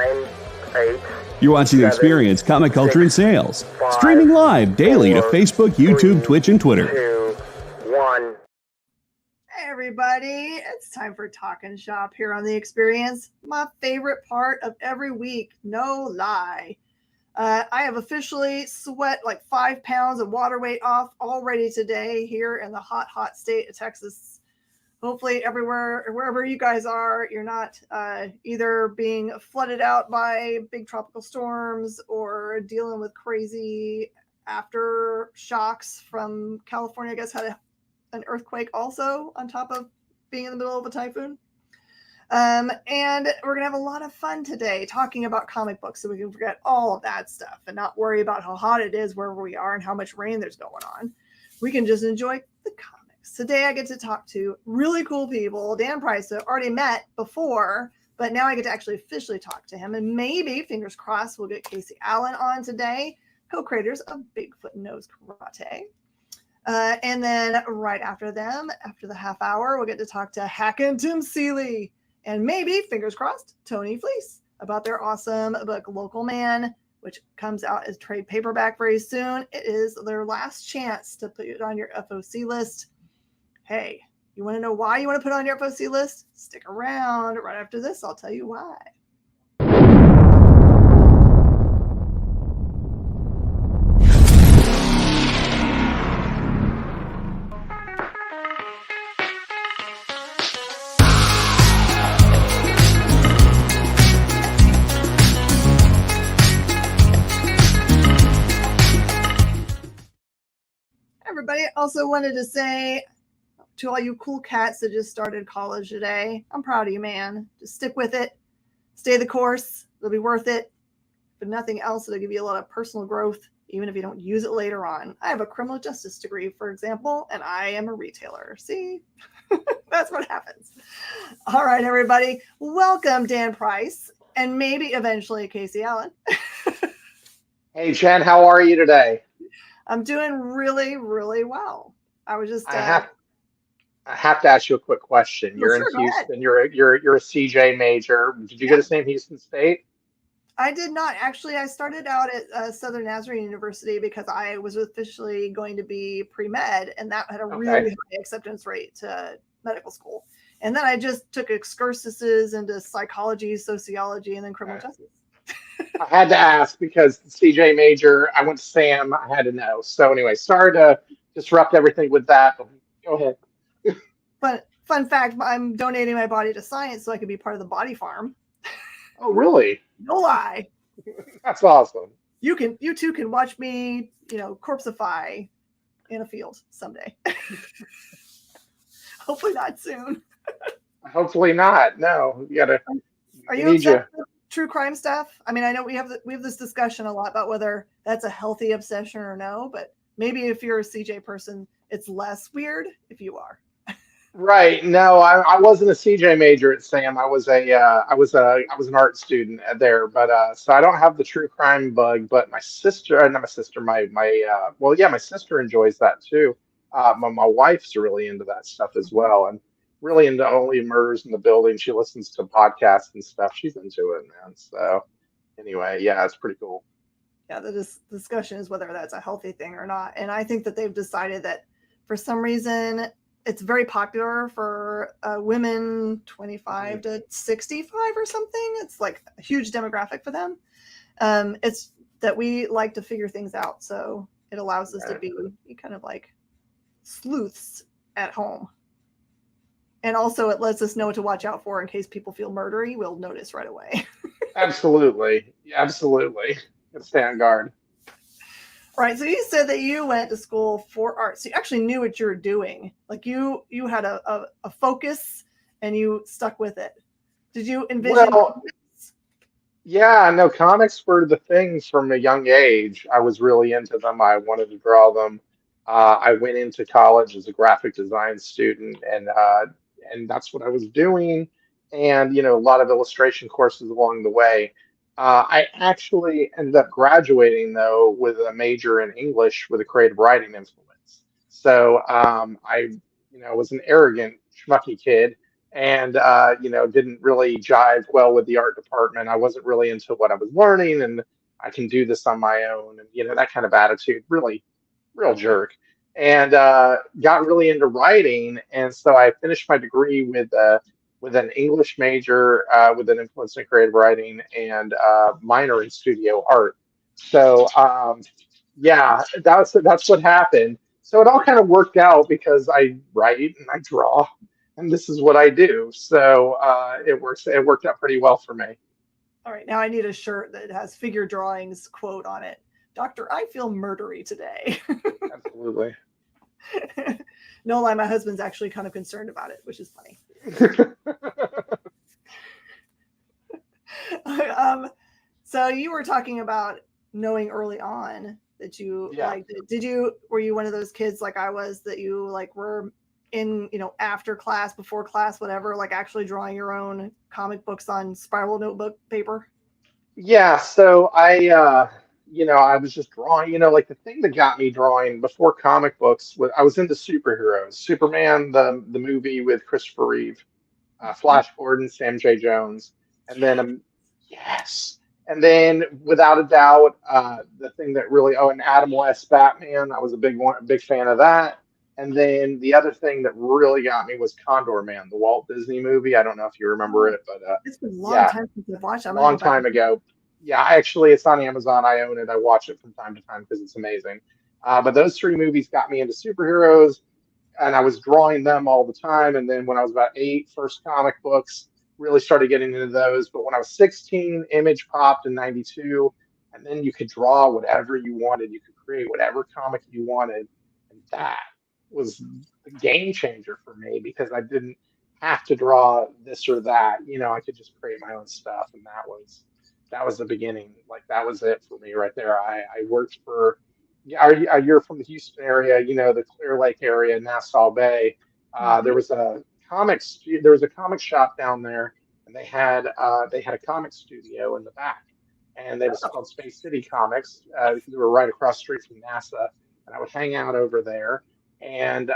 9, 8. You're watching The 7, Experience Comic Culture 6, and Sales. 5, Streaming live daily to 4, Facebook, YouTube, 3, Twitch, and Twitter. 2, 1. Hey everybody, it's time for Talkin Shop here on The Experience. My favorite part of every week, no lie. I have officially sweat like 5 pounds of water weight off already today here in the hot, hot state of Texas. Hopefully everywhere, wherever you guys are, you're not either being flooded out by big tropical storms or dealing with crazy aftershocks from California. I guess had an earthquake also on top of being in the middle of a typhoon. And we're going to have a lot of fun today talking about comic books so we can forget all of that stuff and not worry about how hot it is wherever we are and how much rain there's going on. We can just enjoy the comics. Today I get to talk to really cool people. Dan Price, I've already met before, but now I get to actually officially talk to him. And maybe, fingers crossed, we'll get Casey Allen on today, co-creators of Bigfoot Knows Karate. And then right after them, after the half hour, we'll get to talk to Hack and Tim Seeley. And maybe, fingers crossed, Tony Fleece about their awesome book, Local Man, which comes out as trade paperback very soon. It is their last chance to put it on your FOC list. Hey, you want to know why you want to put it on your FOC list? Stick around. Right after this, I'll tell you why. Everybody, also wanted to say to all you cool cats that just started college today, I'm proud of you, man. Just stick with it. Stay the course. It'll be worth it. But nothing else, it'll give you a lot of personal growth, even if you don't use it later on. I have a criminal justice degree, for example, and I am a retailer. See? That's what happens. All right, everybody. Welcome, Dan Price, and maybe eventually Casey Allen. Hey, Jen, how are you today? I'm doing really, really well. I was just. I have to ask you a quick question. You're sure, in Houston. You're a CJ major. Did you go to St. Houston State? I did not. Actually, I started out at Southern Nazarene University because I was officially going to be pre-med, and that had a really high acceptance rate to medical school. And then I just took excursuses into psychology, sociology, and then criminal justice. I had to ask because the CJ major, I went to Sam. I had to know. So anyway, sorry to disrupt everything with that. But go ahead. But fun fact, I'm donating my body to science so I could be part of the body farm. Oh, really? No lie. That's awesome. You too can watch me, corpseify in a field someday. Hopefully not soon. Hopefully not. No, you gotta. Are you obsessed with true crime stuff? I mean, I know we have this discussion a lot about whether that's a healthy obsession or no, but maybe if you're a CJ person, it's less weird if you are. Right. No, I wasn't a CJ major at Sam. I was an art student there, but so I don't have the true crime bug. But my sister, not my sister, my sister enjoys that too. My wife's really into that stuff as well, and really into Only Murders in the Building. She listens to podcasts and stuff. She's into it, man. So anyway, yeah, it's pretty cool. Yeah, the discussion is whether that's a healthy thing or not, and I think that they've decided that for some reason. It's very popular for women 25 to 65 or something. It's like a huge demographic for them. It's that we like to figure things out. So it allows us to be kind of like sleuths at home. And also it lets us know what to watch out for in case people feel murdery. We'll notice right away. Absolutely. Absolutely. Let's stay on guard. Right. So you said that you went to school for art. So you actually knew what you were doing. Like you had a focus and you stuck with it. Did you envision? Well, yeah, no, comics were the things from a young age. I was really into them. I wanted to draw them. I went into college as a graphic design student, and that's what I was doing. And a lot of illustration courses along the way. I actually ended up graduating though with a major in English with a creative writing influence. So I was an arrogant, schmucky kid, and didn't really jive well with the art department. I wasn't really into what I was learning, and I can do this on my own, and that kind of attitude. Really, real jerk. And got really into writing, and so I finished my degree with an English major with an influence in creative writing and minor in studio art. So yeah, that's what happened. So it all kind of worked out because I write and I draw, and this is what I do. So it works. It worked out pretty well for me. All right, now I need a shirt that has figure drawings quote on it. Doctor, I feel murdery today. Absolutely. No lie, my husband's actually kind of concerned about it, which is funny. So you were talking about knowing early on that you like, were you one of those kids like I was that you like were in, after class, before class, whatever, like actually drawing your own comic books on spiral notebook paper? Yeah, so I was just drawing, like the thing that got me drawing before comic books was I was into superheroes. Superman, the movie with Christopher Reeve, Flash Gordon, Sam J. Jones, and then yes, and then without a doubt, the thing that really and Adam West Batman. I was a big fan of that. And then the other thing that really got me was Condor Man, the Walt Disney movie. I don't know if you remember it, but it's been a long time since I've watched it. Long time ago. Yeah, actually, it's on Amazon. I own it. I watch it from time to time because it's amazing. But those three movies got me into superheroes, and I was drawing them all the time. And then when I was about 8, first comic books, really started getting into those. But when I was 16, Image popped in '92, and then you could draw whatever you wanted. You could create whatever comic you wanted, and that was the game changer for me because I didn't have to draw this or that. I could just create my own stuff, and that was the beginning. Like that was it for me right there. I worked for. You're from the Houston area, the Clear Lake area, Nassau Bay. There was a comic shop down there, and they had a comic studio in the back, and they was called Space City Comics because they were right across the street from NASA, and I would hang out over there and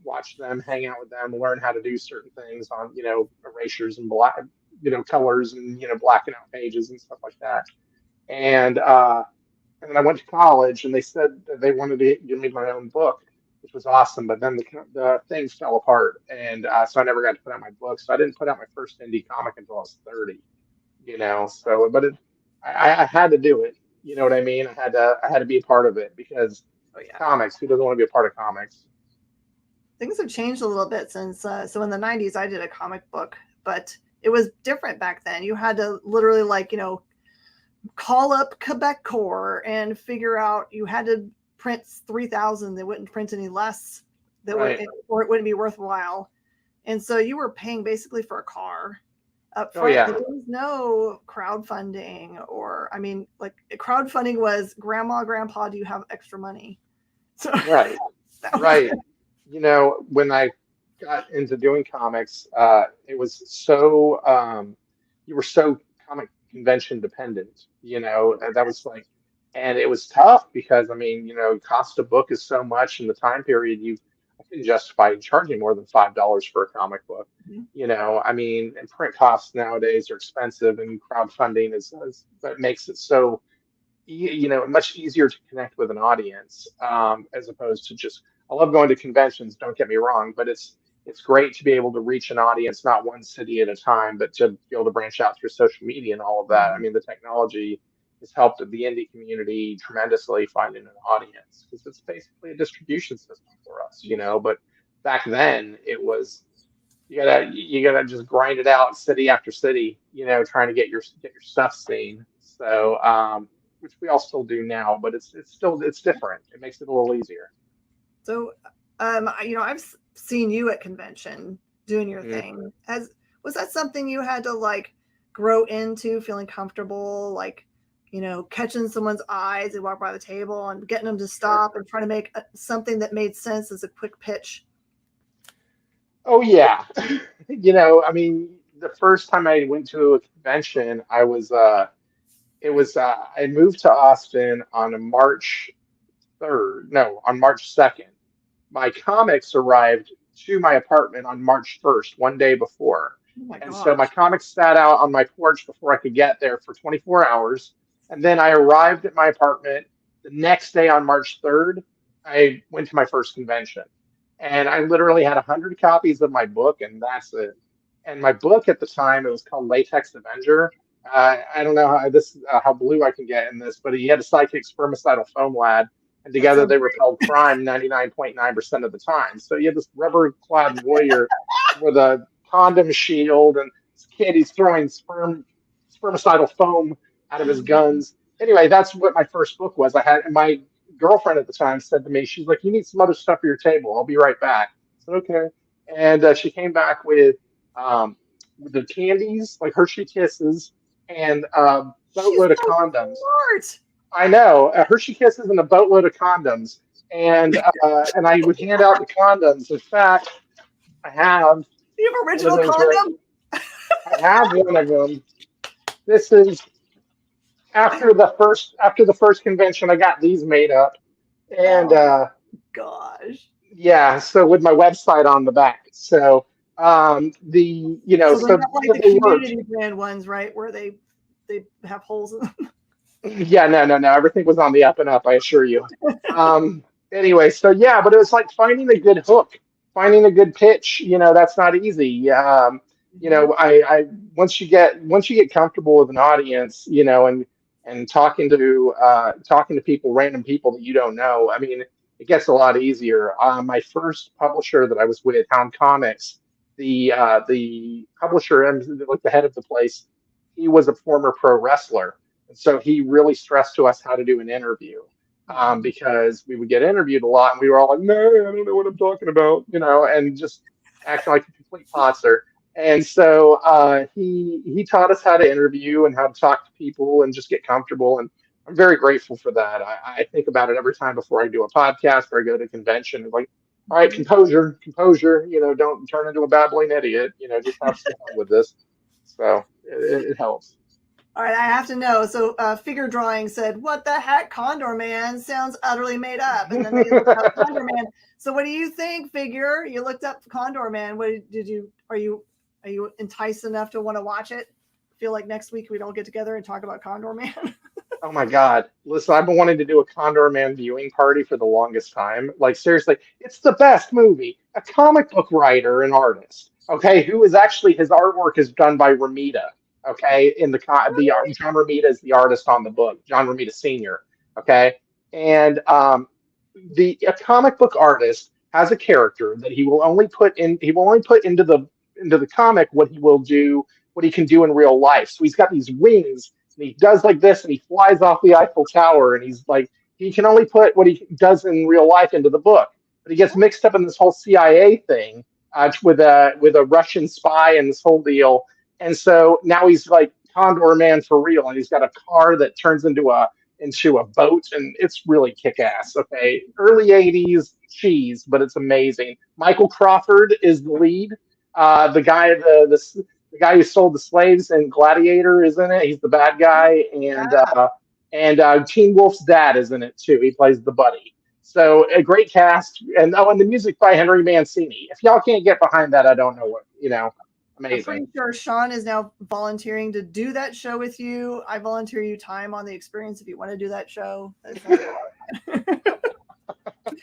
watch them, hang out with them, learn how to do certain things on erasures and black, colors and blacking out pages and stuff like that. And then I went to college, and they said that they wanted to give me my own book, which was awesome. But then the thing fell apart, and so I never got to put out my book. So I didn't put out my first indie comic until I was 30. So but I had to do it. You know what I mean? I had to be a part of it because comics. Who doesn't want to be a part of comics? Things have changed a little bit since. So in the '90s, I did a comic book, but it was different back then. You had to literally call up Quebec Corps and figure out. You had to print 3,000. They wouldn't print any less. Or it wouldn't be worthwhile. And so you were paying basically for a car up front. There was no crowdfunding, crowdfunding was grandma, grandpa, do you have extra money? So right. When I got into doing comics, it was so you were so comic convention dependent. That was like, and it was tough because cost of book is so much in the time period. I couldn't justify charging more than $5 for a comic book. Mm-hmm. And print costs nowadays are expensive, and crowdfunding is that makes it so much easier to connect with an audience as opposed to just. I love going to conventions. Don't get me wrong, but it's great to be able to reach an audience, not one city at a time, but to be able to branch out through social media and all of that. The technology has helped the indie community tremendously finding an audience because it's basically a distribution system for us, But back then it was you gotta just grind it out city after city, trying to get your stuff seen. So which we all still do now, but it's different. It makes it a little easier. So, I've seen you at convention doing your thing. Was that something you had to grow into, feeling comfortable, catching someone's eyes, they walk by the table and getting them to stop and trying to make something that made sense as a quick pitch? Oh yeah. The first time I went to a convention, I moved to Austin on March 2nd. My comics arrived to my apartment on March 1st, one day before. Oh my And so my gosh. comics sat out on my porch before I could get there for 24 hours. And then I arrived at my apartment the next day on March 3rd. I went to my first convention. And I literally had 100 copies of my book, and that's it. And my book at the time, it was called Latex Avenger. I don't know how blue I can get in this, but he had a psychic spermicidal foam lad, and That together sounds they great. repelled crime 99.9% of the time. So you had this rubber-clad warrior with a condom shield, and this kid, he's throwing spermicidal foam out of his guns. Anyway, that's what my first book was. I had my girlfriend at the time said to me, she's like, "You need some other stuff for your table. I'll be right back." I said, "Okay." And she came back with the candies, like Hershey Kisses, and a She's boatload of so condoms. smart. I know, Hershey Kisses and a boatload of condoms, and I would hand out the condoms. In fact, I have You have one of original those right. condom? I have one of them. This is after the first convention. I got these made up, and Oh gosh. yeah, so with my website on the back. So So they're so not like the they worked. community brand ones, right? Where they have holes in them. Yeah, no. Everything was on the up and up, I assure you. Anyway, so yeah, but it was like finding a good hook, finding a good pitch. That's not easy. Mhm. I once you get comfortable with an audience, and talking to people, random people that you don't know. I mean, it gets a lot easier. My first publisher that I was with, Hound Comics, the publisher and like the head of the place, he was a former pro wrestler. And so he really stressed to us how to do an interview, Mhm. because we would get interviewed a lot and we were all like, "No, I don't know what I'm talking about," and just acting like a complete potser. And so he taught us how to interview and how to talk to people and just get comfortable. And I'm very grateful for that. I think about it every time before I do a podcast or I go to a convention. It's like, all right, Mhm. composure, composure. Don't turn into a babbling idiot. Just have some fun with this. So it helps. All right, I have to know. So, figure drawing said, "What the heck, Condor Man sounds utterly made up." And then they looked up Condor Man. So, what do you think, figure? You looked up Condor Man. What did you? Are you enticed enough to want to watch it? Feel like next week we'd all get together and talk about Condor Man. Oh my God. Listen, I've been wanting to do a Condor Man viewing party for the longest time. Like, seriously, it's the best movie. A comic book writer and artist, okay, who is actually, his artwork is done by Ramita, okay, John Ramita is the artist on the book, John Ramita Sr., okay? And a comic book artist has a character that he will only put into the comic what he can do in real life. So he's got these wings and he does like this and he flies off the Eiffel Tower and he's like he can only put what he does in real life into the book, but he gets mixed up in this whole CIA thing, with a Russian spy and this whole deal, and so now he's like Condor Man for real, and he's got a car that turns into a boat, and it's really kick ass. Okay, early '80s cheese, but it's amazing. Michael Crawford is the lead. The guy who sold the slaves in Gladiator is in it. He's the bad guy, and Teen Wolf's dad is in it too. He plays the buddy. So a great cast, and the music by Henry Mancini. If y'all can't get behind that, I don't know what. I'm Amazing. pretty sure Sean is now volunteering to do that show with you. I volunteer you time on the experience if you want to do that show. That sounds like a lot of fun.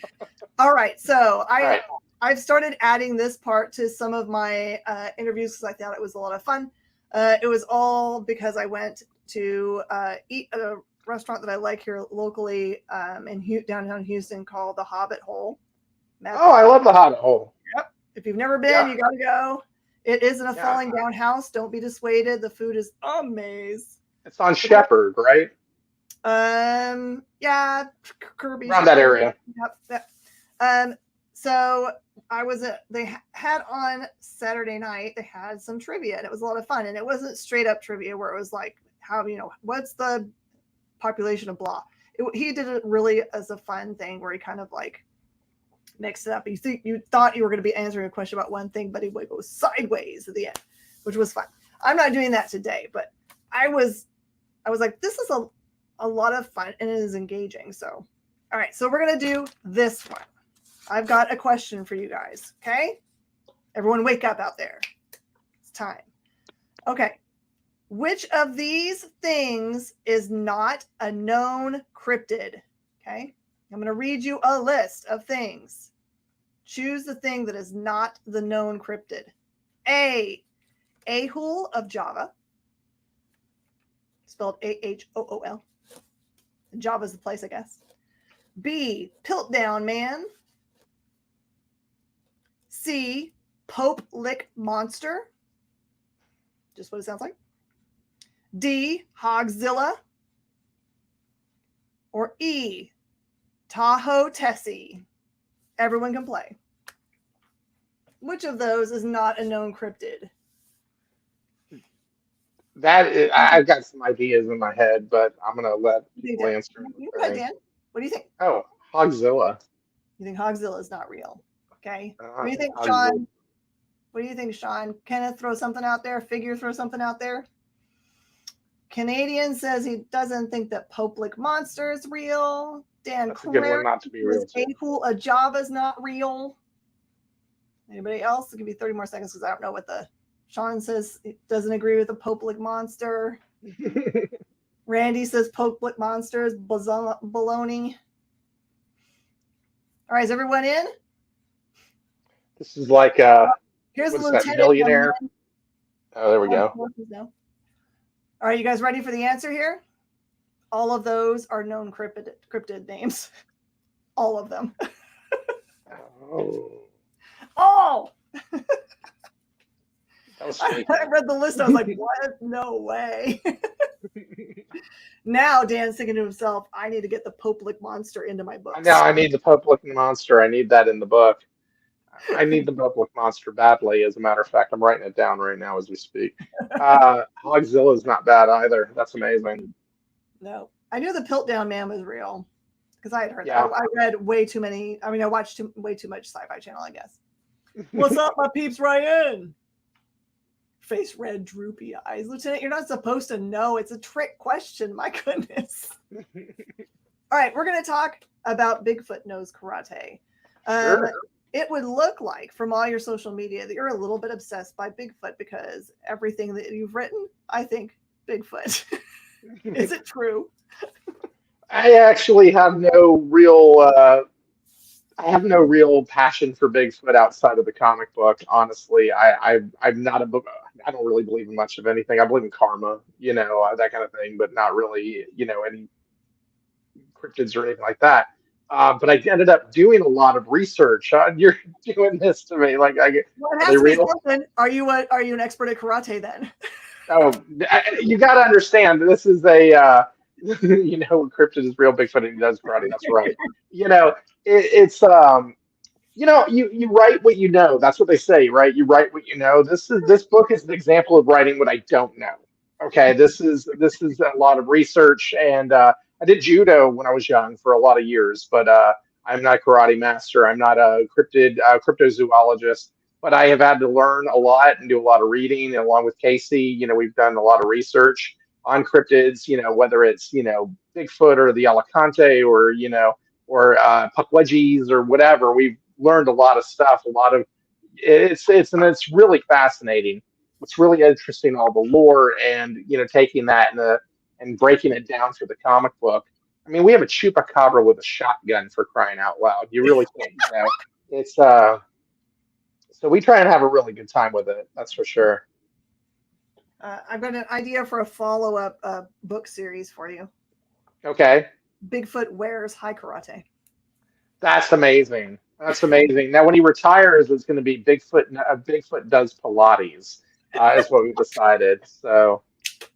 All right, so All right. I've started adding this part to some of my interviews because I thought it was a lot of fun. It was all because I went to eat at a restaurant that I like here locally in downtown Houston called the Hobbit Hole. Oh, I love the Hobbit Hole. Yep. If you've never been, Yeah. you got to go. It is in a Yeah. falling down house. Don't be dissuaded. The food is amazing. It's on Shepherd, right? Yeah, Kirby. Around that area. Yep. So they had on Saturday night, they had some trivia and it was a lot of fun. And it wasn't straight up trivia where it was like, what's the population of blah? He did it really as a fun thing where he kind of like mixed it up. You thought you were going to be answering a question about one thing, but he would go sideways at the end, which was fun. I'm not doing that today, but I was like, this is a lot of fun and it is engaging. So, all right, so we're going to do this one. I've got a question for you guys. Okay, everyone, wake up out there. It's time. Okay, which of these things is not a known cryptid? Okay, I'm going to read you a list of things. Choose the thing that is not the known cryptid. A, Ahool of Java, spelled Ahool. Java's the place, I guess. B, Piltdown Man. C, Pope Lick Monster. Just what it sounds like. D, Hogzilla. Or E, Tahoe Tessie. Everyone can play. Which of those is not a known cryptid? I've got some ideas in my head, but I'm gonna let people answer. You go ahead, Dan. What do you think? Oh, Hogzilla. You think Hogzilla is not real? Okay. What do you think, Hogzilla. Sean? What do you think, Sean? Kenneth, throw something out there. Figure, throw something out there. Canadian says he doesn't think that Pope Lick Monster is real. Dan That's a good one not to be real. Ahool of Java is not real. Anybody else? It can be 30 more seconds because I don't know what the. Sean says he doesn't agree with the Pope Lick Monster. Randy says Pope Lick Monster is baloney. All right, is everyone in? This is like here's the what's that, lieutenant. millionaire? Oh, there we go. All right, you guys ready for the answer here? All of those are known cryptid names. All of them. Oh. Oh! That was I read the list. I was like, what? No way. Now Dan's thinking to himself, I need to get the Pope Lick Monster into my books. Now I need the Pope Lick Monster. I need that in the book. I need the Pope Lick Monster badly. As a matter of fact, I'm writing it down right now as we speak. Hogzilla is not bad either. That's amazing. No, I knew the Piltdown Man was real because I had heard Yeah. that. I read way too many. I mean, I watched way too much Sci-Fi Channel, I guess. What's up, my peeps? Ryan. Face red, droopy eyes. Lieutenant, you're not supposed to know. It's a trick question. My goodness. All right, we're going to talk about Bigfoot knows karate. Sure. It would look like from all your social media that you're a little bit obsessed by Bigfoot because everything that you've written, I think Bigfoot. Is it true? I actually have no real. I have no real passion for Bigfoot outside of the comic book. Honestly, I'm not a book. I don't really believe in much of anything. I believe in karma, that kind of thing, but not really, any cryptids or anything like that. But I ended up doing a lot of research. You're doing this to me, like Well, it are has they to be real? something. Are you an expert at karate then? Oh, you got to understand. This is a cryptid is real. Bigfoot and he does karate. That's right. It's you write what you know. That's what they say, right? You write what you know. This book is an example of writing what I don't know. Okay, this is a lot of research, and I did judo when I was young for a lot of years, but I'm not a karate master. I'm not a cryptozoologist, but I have had to learn a lot and do a lot of reading, and along with Casey, we've done a lot of research on cryptids. Whether it's Bigfoot or the Alicante or Pukwudgies or whatever. We've learned a lot of stuff. A lot of it's really fascinating. It's really interesting, all the lore, and taking that and breaking it down for the comic book. I mean, we have a chupacabra with a shotgun, for crying out loud. You really can't, it's so we try and have a really good time with it. That's for sure. I've got an idea for a follow-up book series for you. Okay. Bigfoot wears high karate. That's amazing. That's amazing. Now, when he retires, it's going to be Bigfoot. Bigfoot does Pilates, is what we decided. So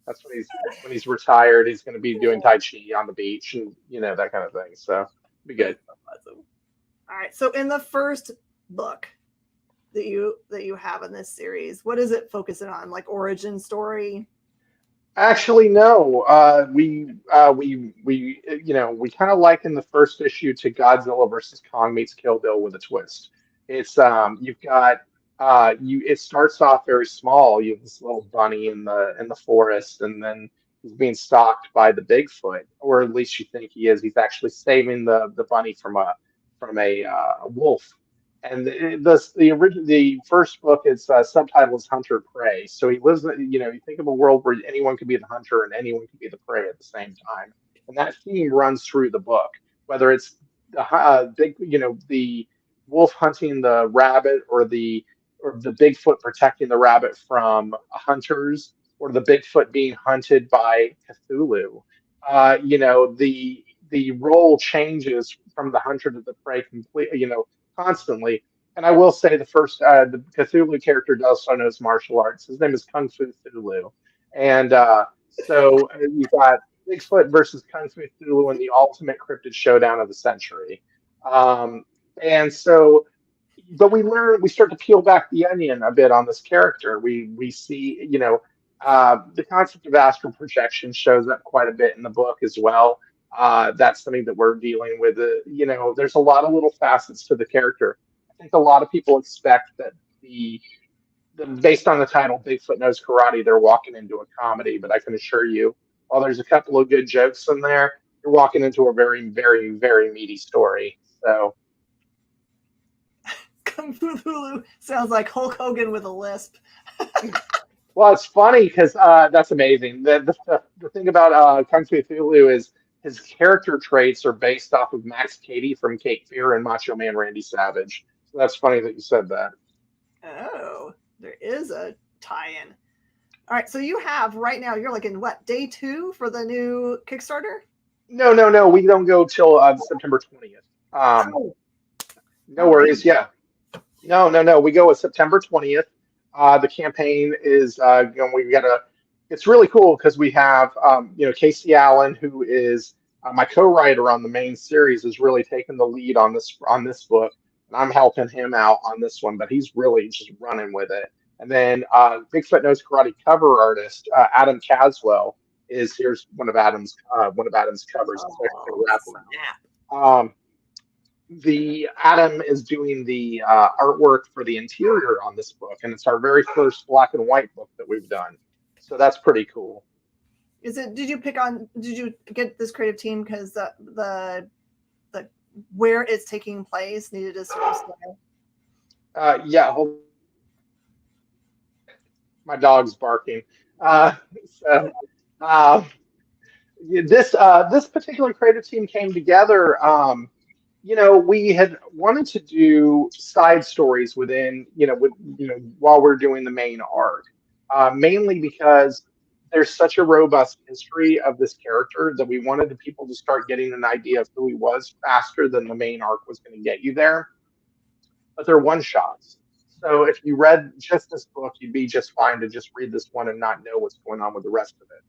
that's when he's retired. He's going to be doing Tai Chi on the beach and that kind of thing. So be good. Awesome. All right. So in the first book that you have in this series, what is it focusing on? Like origin story? Actually, no. We kind of liken the first issue to Godzilla versus Kong meets Kill Bill with a twist. It's you've got it starts off very small. You have this little bunny in the forest, and then he's being stalked by the Bigfoot, or at least you think he is. He's actually saving the bunny from from a wolf. And the first book is subtitle is Hunter Prey. So he lives, you think of a world where anyone could be the hunter and anyone could be the prey at the same time, and that theme runs through the book. Whether it's the wolf hunting the rabbit, or the Bigfoot protecting the rabbit from hunters, or the Bigfoot being hunted by Cthulhu. The role changes from the hunter to the prey completely, constantly. And I will say the Cthulhu character also knows martial arts. His name is Kung Fu Cthulhu, and you've got Bigfoot versus Kung Fu Cthulhu in the ultimate cryptid showdown of the century. Um, and so but we start to peel back the onion a bit on this character. We see, the concept of astral projection shows up quite a bit in the book as well. That's something that we're dealing with. There's a lot of little facets to the character. I think a lot of people expect that based on the title, Bigfoot Knows Karate, they're walking into a comedy. But I can assure you, while there's a couple of good jokes in there, you're walking into a very, very, very meaty story. So. Kung Fu Hulu sounds like Hulk Hogan with a lisp. Well, it's funny because that's amazing. The thing about Kung Fu Hulu is his character traits are based off of Max Cady from Cape Fear and Macho Man Randy Savage. So that's funny that you said that. Oh, there is a tie-in. All right, so you have right now, you're like in what, day 2 for the new Kickstarter? No. We don't go till September 20th. No worries. Yeah. No. We go with September 20th. The campaign is, it's really cool because we have, Casey Allen, who is my co-writer on the main series, is really taking the lead on this book, and I'm helping him out on this one, but he's really just running with it. And then Bigfoot Knows Karate cover artist Adam Caswell here's one of Adam's covers. The Adam is doing the artwork for the interior on this book, and it's our very first black and white book that we've done. So that's pretty cool. Did you get this creative team because the where it's taking place needed a certain style? Yeah. My dog's barking. This particular creative team came together. We had wanted to do side stories while we're doing the main arc, mainly because there's such a robust history of this character that we wanted the people to start getting an idea of who he was faster than the main arc was going to get you there. But they're one shots. So if you read just this book, you'd be just fine to just read this one and not know what's going on with the rest of it.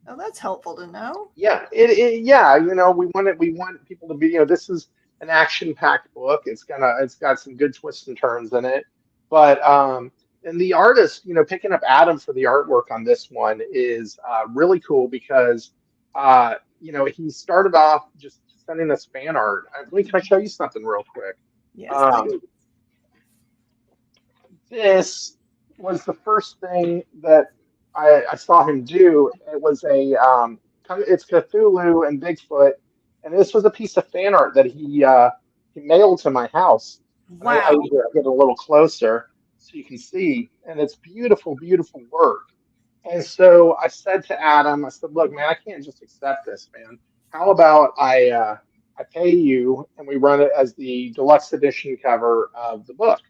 Oh, that's helpful to know. Yeah, we want people to be, this is an action-packed book. It's got some good twists and turns in it. But and the artist, picking up Adam for the artwork on this one is really cool because he started off just sending us fan art. Can I show you something real quick? Yes. This was the first thing that I saw him do. It was it's Cthulhu and Bigfoot. And this was a piece of fan art that he mailed to my house. Wow. I'll get a little closer so you can see. And it's beautiful, beautiful work. And so I said to Adam, I said, look, man, I can't just accept this, man. How about I pay you and we run it as the deluxe edition cover of the book,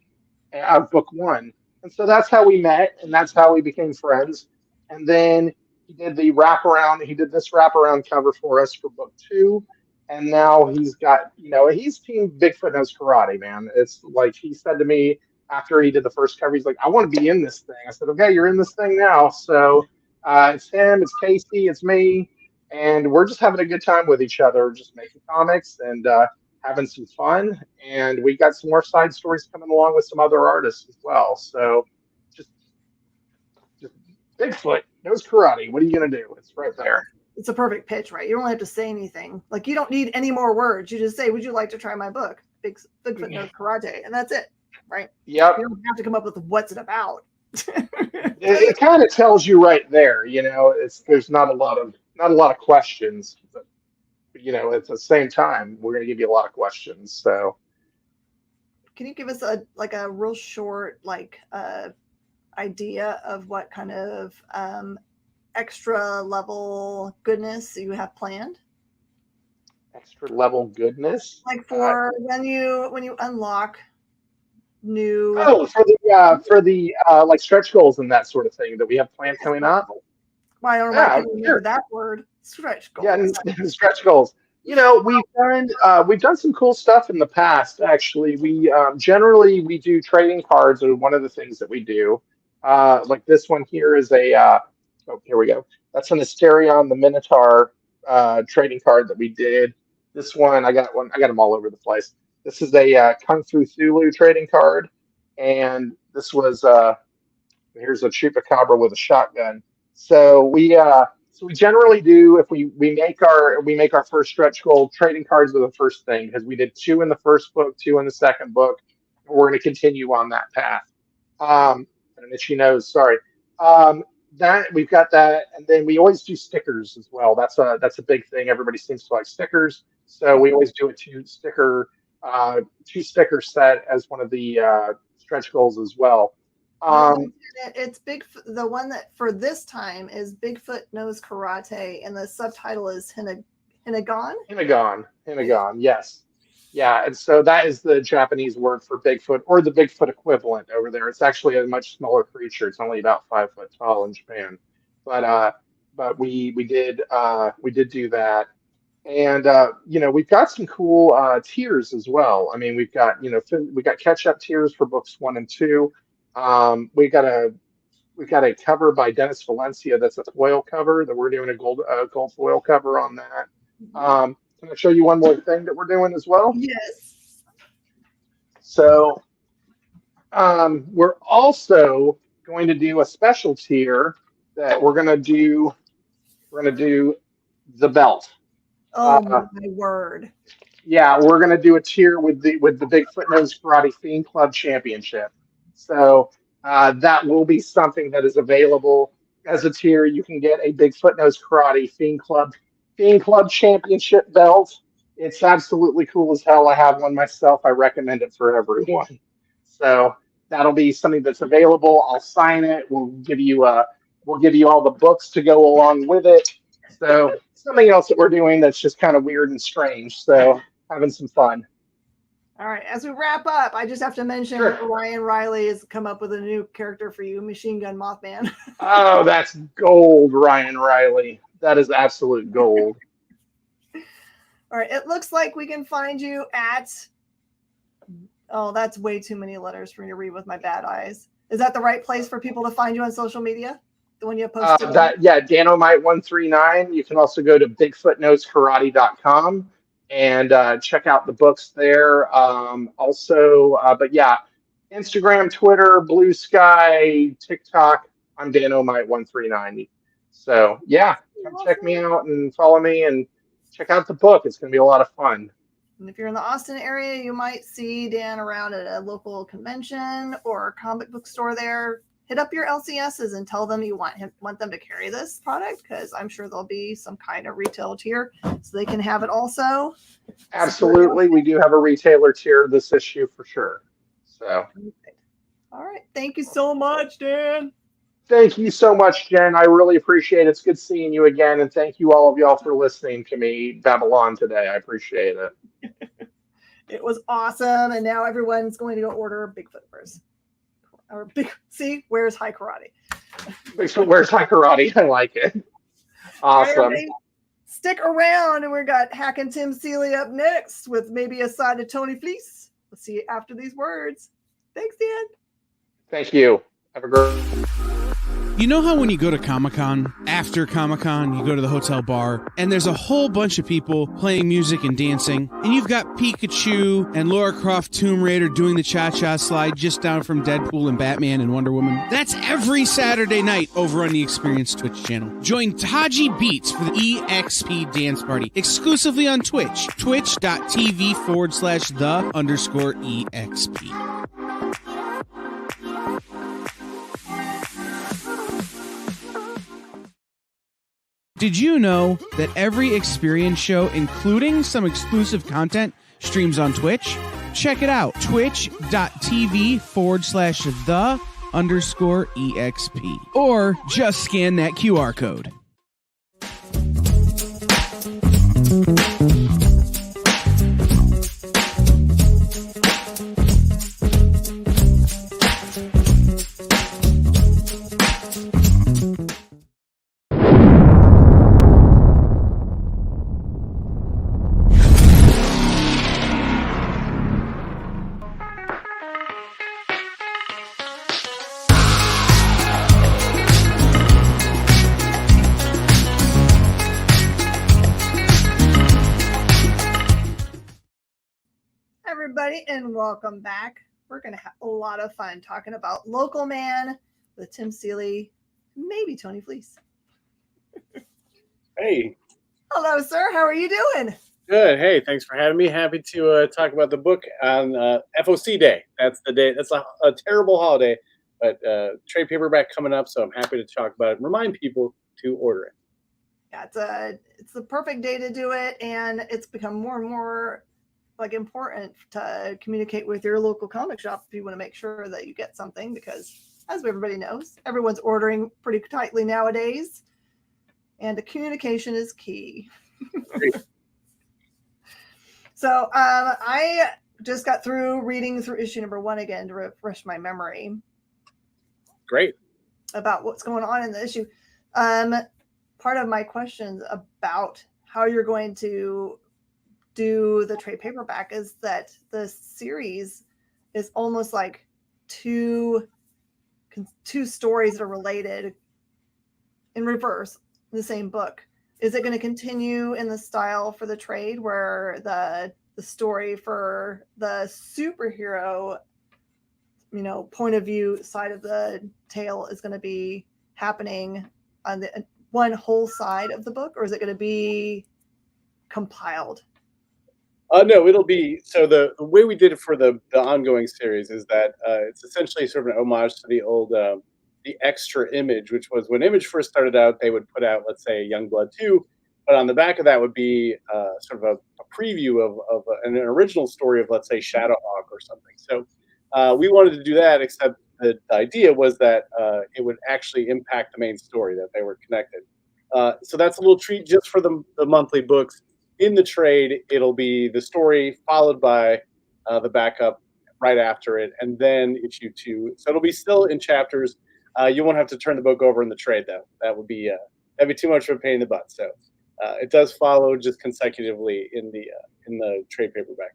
of book 1. And so that's how we met, and that's how we became friends. And then he did this wraparound cover for us for book 2. And now he's got, he's Team Bigfoot Knows Karate, man. It's like he said to me after he did the first cover, he's like, I want to be in this thing. I said, okay, you're in this thing now. So it's him, it's Casey, it's me. And we're just having a good time with each other, just making comics and having some fun. And we got some more side stories coming along with some other artists as well. So just Bigfoot Knows Karate. What are you going to do? It's right there. It's a perfect pitch, right? You don't have to say anything. Like, you don't need any more words. You just say, would you like to try my book? Bigfoot Knows Karate. And that's it, right? Yep. You don't have to come up with what's it about. It kind of tells you right there, there's not a lot of questions, but at the same time, we're going to give you a lot of questions. So can you give us a real short idea of what kind of extra level goodness you have planned? Extra level goodness. Like for when you unlock new. Oh, for the like stretch goals and that sort of thing that we have planned coming up. Well, I don't know why I couldn't remember that word. Stretch goals. Yeah, stretch goals. We've done some cool stuff in the past. Actually, we generally we do trading cards are one of the things that we do. Like this one here is oh, here we go. That's an Asterion the Minotaur trading card that we did. This one I got them all over the place. This is a Kung Fu Thulu trading card, and this was here's a Chupacabra with a shotgun. So we generally do if we make our first stretch goal, trading cards are the first thing because we did 2 in the first book, 2 in the second book. We're going to continue on that path. And itchy nose, sorry. That we've got that, and then we always do stickers as well. That's a big thing. Everybody seems to like stickers, so we always do a two sticker set as one of the stretch goals as well. It's big. The one that for this time is Bigfoot Knows Karate, and the subtitle is Hinagon. Hinagon. Yes, yeah. And so that is the Japanese word for Bigfoot, or the Bigfoot equivalent over there. It's actually a much smaller creature. It's only about 5 foot tall in Japan, but we did do that. And we've got some cool tiers as well. I mean, we've got catch-up tiers for books 1 and 2. We've got a cover by Dennis Valencia that's a foil cover that we're doing a gold foil cover on that. Can I show you one more thing that we're doing as well? Yes. So we're also going to do a special tier that we're going to do the belt. Oh my word! Yeah, we're going to do a tier with the Bigfoot Knows Karate Fiend Club Championship. So that will be something that is available as a tier. You can get a Bigfoot Knows Karate Fiend Club Championship belt. It's absolutely cool as hell. I have one myself. I recommend it for everyone. So that'll be something that's available. I'll sign it. We'll give you all the books to go along with it. So something else that we're doing that's just kind of weird and strange. So having some fun. All right. As we wrap up, I just have to mention Ryan Riley has come up with a new character for you, Machine Gun Mothman. Oh, that's gold, Ryan Riley. That is absolute gold. All right. It looks like we can find you at. Oh, that's way too many letters for me to read with my bad eyes. Is that the right place for people to find you on social media? The one you posted? Danomite139. You can also go to BigfootKnowsKarate.com and check out the books there. But yeah, Instagram, Twitter, Blue Sky, TikTok. I'm Danomite139. So yeah, come check me out and follow me and check out the book. It's going to be a lot of fun. And if you're in the Austin area, you might see Dan around at a local convention or comic book store there. Hit up your LCSs and tell them you want them to carry this product, because I'm sure there'll be some kind of retail tier so they can have it also. Absolutely. We do have a retailer tier this issue for sure. So. All right. Thank you so much, Dan. Thank you so much, Jen. I really appreciate it. It's good seeing you again. And thank you all of y'all for listening to me babble today. I appreciate it. It was awesome. And now everyone's going to go order Bigfoot first. Where's High Karate? Where's High Karate? I like it. Awesome. Right, stick around, and we got Hack and Tim Seeley up next with maybe a side of Tony Fleece. We'll see you after these words. Thanks, Dan. Thank you. Have a great. You know how when you go to Comic-Con, after Comic-Con, you go to the hotel bar, and there's a whole bunch of people playing music and dancing, and you've got Pikachu and Lara Croft Tomb Raider doing the cha-cha slide just down from Deadpool and Batman and Wonder Woman? That's every Saturday night over on the Experience Twitch channel. Join Taji Beats for the EXP Dance Party, exclusively on Twitch, twitch.tv/the_EXP. Did you know that every Experience show, including some exclusive content, streams on Twitch? check it out. Twitch.tv/the_EXP. Or just scan that QR code. Everybody, and welcome back. We're going to have a lot of fun talking about Local Man with Tim Seeley, maybe Tony Fleece. Hey. Hello, sir. How are you doing? Good. Hey, thanks for having me. Happy to talk about the book on FOC Day. That's the day. That's a terrible holiday, but trade paperback coming up, so I'm happy to talk about it and remind people to order it. Yeah, it's the perfect day to do it, and it's become more and more important to communicate with your local comic shop if you want to make sure that you get something, because as everybody knows, everyone's ordering pretty tightly nowadays, and the communication is key. So I just got through reading through issue number 1 again to refresh my memory. Great. About what's going on in the issue. Part of my questions about how you're going to do the trade paperback is that the series is almost like two stories that are related in reverse in the same book. Is it going to continue in the style for the trade where the story for the superhero, point of view side of the tale is going to be happening on the one whole side of the book, or is it going to be compiled? No, it'll be, so the way we did it for the ongoing series is that it's essentially sort of an homage to the old the extra Image, which was when Image first started out, they would put out, let's say, Youngblood 2, but on the back of that would be sort of a preview of an original story of, let's say, Shadowhawk or something. So we wanted to do that, except the idea was that it would actually impact the main story, that they were connected. So that's a little treat just for the monthly books. In the trade, it'll be the story followed by the backup right after it, and then issue 2. So it'll be still in chapters. You won't have to turn the book over in the trade, though. That'd be too much of a pain in the butt. So it does follow just consecutively in the trade paperback.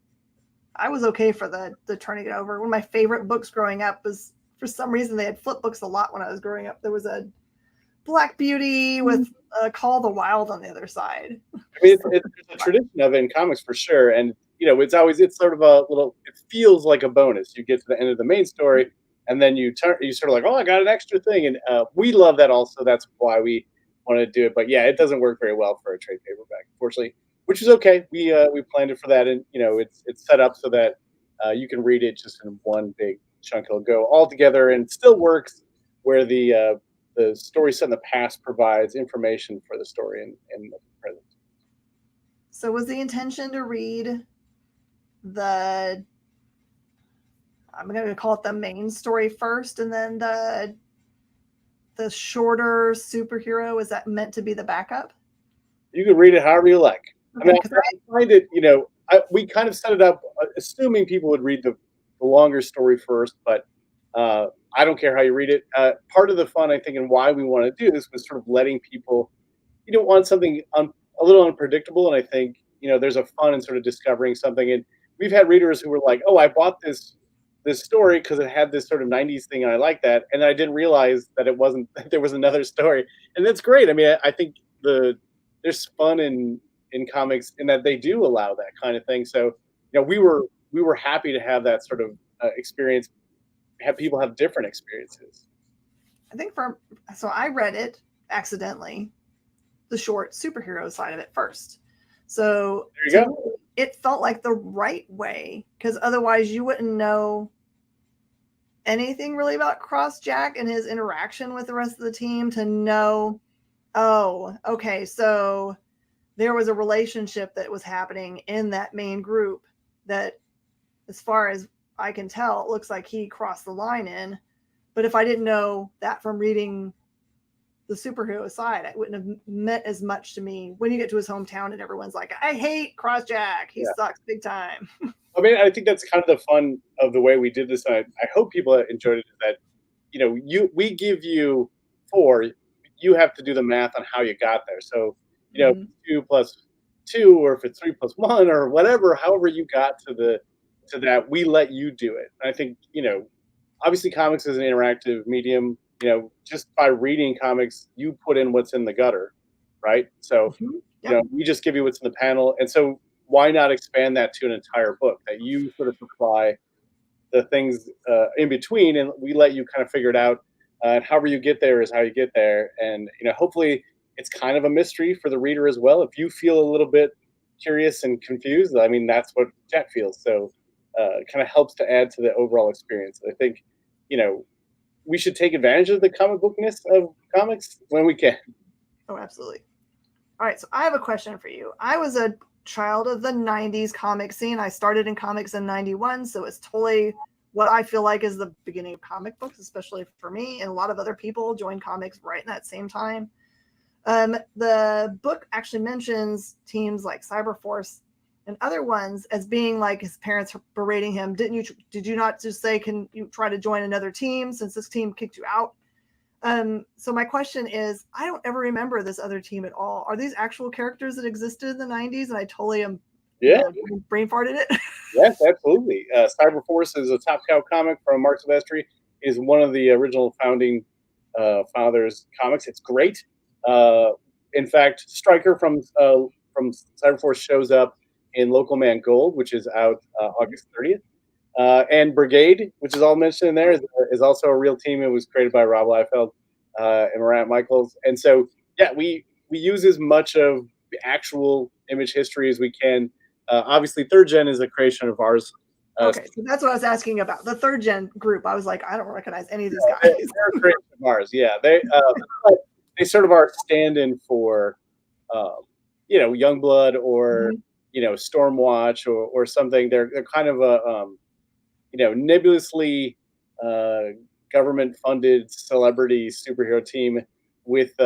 I was okay for the turning it over. One of my favorite books growing up was, for some reason, they had flip books a lot when I was growing up. There was a Black Beauty with Call the Wild on the other side. I mean, it's a tradition of it in comics for sure, and it's sort of a little. It feels like a bonus. You get to the end of the main story, and then you sort of like, oh, I got an extra thing, and we love that also. That's why we want to do it. But yeah, it doesn't work very well for a trade paperback, unfortunately, which is okay. We planned it for that, and it's set up so that you can read it just in one big chunk. It'll go all together, and still works where the story set in the past provides information for the story in the present. So was the intention to read I'm going to call it the main story first, and then the shorter superhero, is that meant to be the backup? You can read it however you like. Okay, I mean, I find it, we kind of set it up assuming people would read the longer story first, but I don't care how you read it. Part of the fun, I think, and why we want to do this was sort of letting people, want something a little unpredictable. And I think, there's a fun in sort of discovering something. And we've had readers who were like, oh, I bought this story because it had this sort of 90s thing and I like that. And I didn't realize that it wasn't, that there was another story. And that's great. I mean, I think there's fun in comics in that they do allow that kind of thing. So, we were happy to have that sort of experience, have people have different experiences. I think so I read it accidentally, the short superhero side of it first. So there you go. It felt like the right way, because otherwise you wouldn't know anything really about Crossjack and his interaction with the rest of the team to know, oh, okay, so there was a relationship that was happening in that main group that as far as I can tell, it looks like he crossed the line in. But if I didn't know that from reading the superhero side, it wouldn't have meant as much to me when you get to his hometown and everyone's like, I hate Crossjack. He sucks big time. I mean, I think that's kind of the fun of the way we did this. I hope people enjoyed it. That, you know, we give you 4, you have to do the math on how you got there. So, you know, 2 plus 2, or if it's 3 plus 1, or whatever, however you got to that, we let you do it. And I think, you know, obviously comics is an interactive medium. You know, just by reading comics, you put in what's in the gutter, right? So, you know, we just give you what's in the panel. And so why not expand that to an entire book, that you sort of supply the things in between, and we let you kind of figure it out. And however you get there is how you get there. And, you know, hopefully it's kind of a mystery for the reader as well. If you feel a little bit curious and confused, I mean, that's what Jack feels. So it kind of helps to add to the overall experience. I think, you know, we should take advantage of the comic bookness of comics when we can. Oh, absolutely. All right, so I have a question for you. I was a child of the 90s comic scene. I started in comics in 91, so it's totally what I feel like is the beginning of comic books, especially for me, and a lot of other people joined comics right in that same time. The book actually mentions teams like Cyberforce and other ones as being like his parents berating him. Did you not just say, can you try to join another team since this team kicked you out? So my question is, I don't ever remember this other team at all. Are these actual characters that existed in the 90s and I totally am brain farted it? Yes, absolutely. Cyberforce is a Top Cow comic from Mark Silvestri. It is one of the original founding fathers comics. It's great. In fact, Stryker from Cyberforce shows up in Local Man Gold, which is out August 30th. And Brigade, which is all mentioned in there, is also a real team. It was created by Rob Liefeld and Morant Michaels. And so, yeah, we use as much of the actual Image history as we can. Obviously, Third Gen is a creation of ours. Okay, so that's what I was asking about. The Third Gen group. I was like, I don't recognize any of these guys. They're a creation of ours, yeah. They sort of are stand-in for, you know, Youngblood or, you know, Stormwatch or something. They're kind of a, you know, nebulously government-funded celebrity superhero team with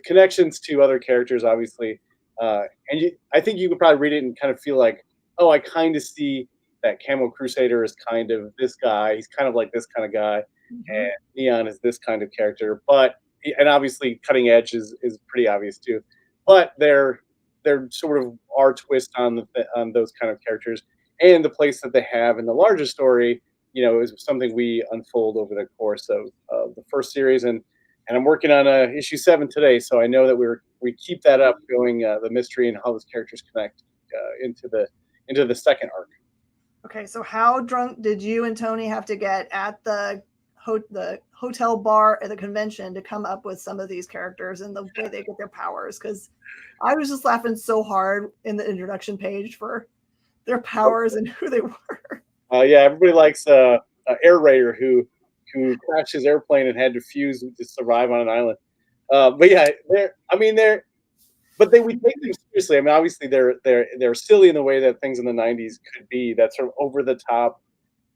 connections to other characters, obviously. And I think you could probably read it and kind of feel like, oh, I kind of see that Camo Crusader is kind of this guy. He's kind of like this kind of guy. And Neon is this kind of character. And obviously Cutting Edge is pretty obvious too. But they're sort of our twist on those kind of characters. And the place that they have in the larger story, you know, is something we unfold over the course of the first series. And I'm working on issue 7 today, so I know that we keep that up going, the mystery and how those characters connect into the second arc. Okay, so how drunk did you and Tony have to get at the hotel bar at the convention to come up with some of these characters and the way they get their powers? Because I was just laughing so hard in the introduction page for their powers and who they were. Yeah, everybody likes Air Raider who crashed his airplane and had to fuse to survive on an island. But yeah, we take them seriously. I mean, obviously they're silly in the way that things in the 90s could be. That sort of over the top,